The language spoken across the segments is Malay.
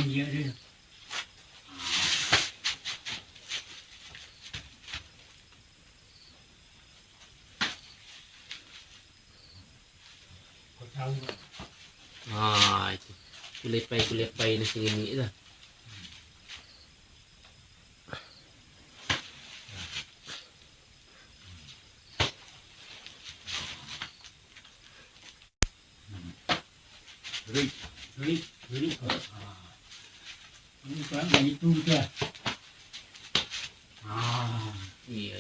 dia dia. Kau tahu tak? Itu. Kulipai na sini lah. Beri. Ini kan begitu je. Iya.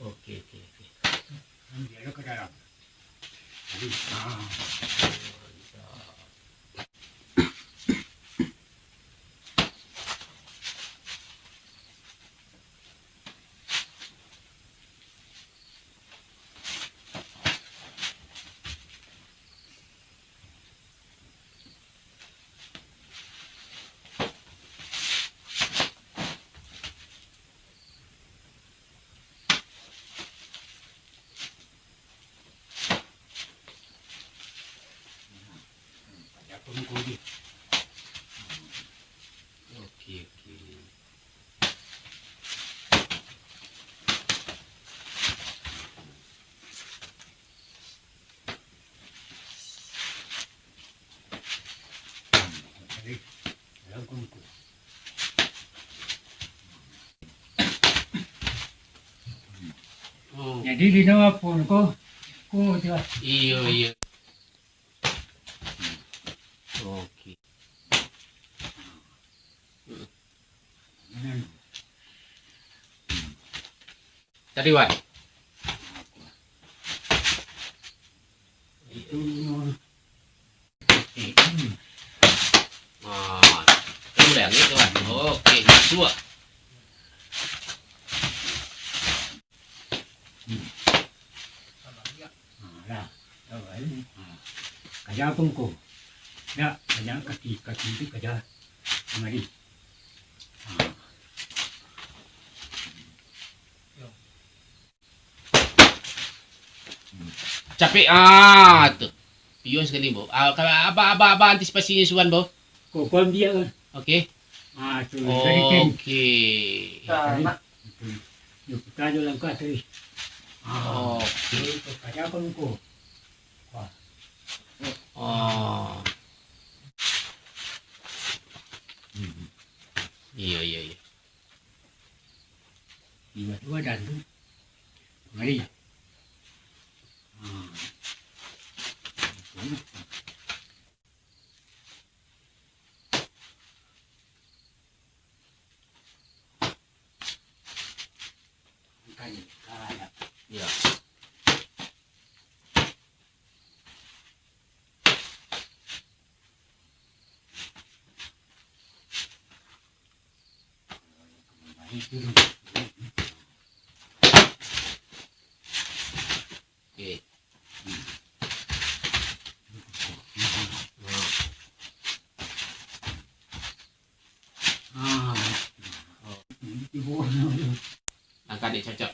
Oke. Dia ke dalam. Jadi, aku tunggu dia. Oke. Jadi, dalam tunggu. Jadi di nama pun ko je. Iya. Oke. Tadi Wan. Itu Kamu udah gitu Wan. Oke, dua. lah. Kerja pun ko. Ya, kerja kaki itu kerja mari. Capek tuh. Pion sekali Bo. Apa antisipasinya Suwan Bo? Ko kon dia kan. Oke. Tu dari ken. Oke. Yuk kita jalan ke atas. Oke. Itu kerja pun ko. Iya. Dua dan tu. Mari. Iya. Oke. Angkat dia cocok.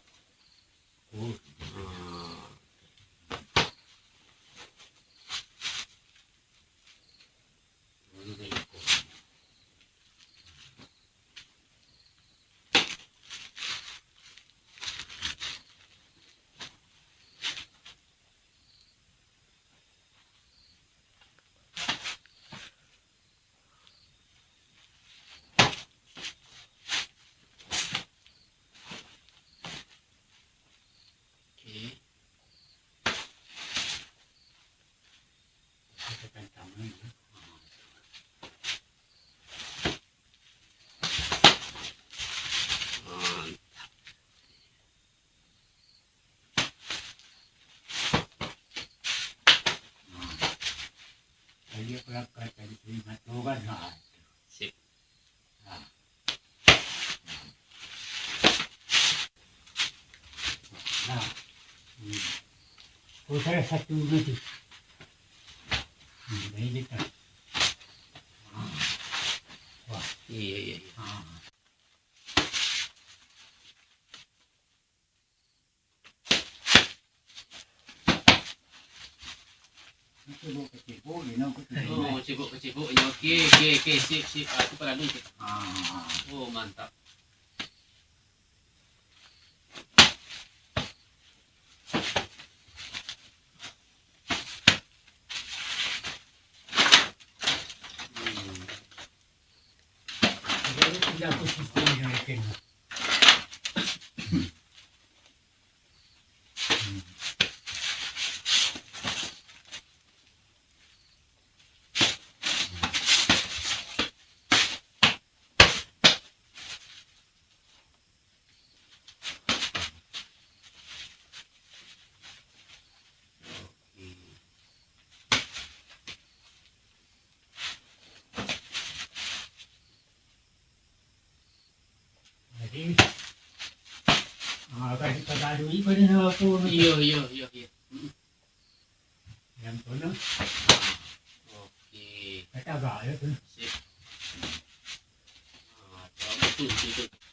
Dia pelakar tadi terima tuan. Sip. Oh saya satu nanti. Ini kita. Iya. kecil-kecil ni nak Oh, cebok-ceboknya. Okey. Sip. Itu pada dulu. Oh, mantap. Jadi tidak aku sistem yang ikan. Jadi, kasi pagkaluin ko din ako. Iya. Yang tu na, Okey. kataga, ya tu. Sip. Betul.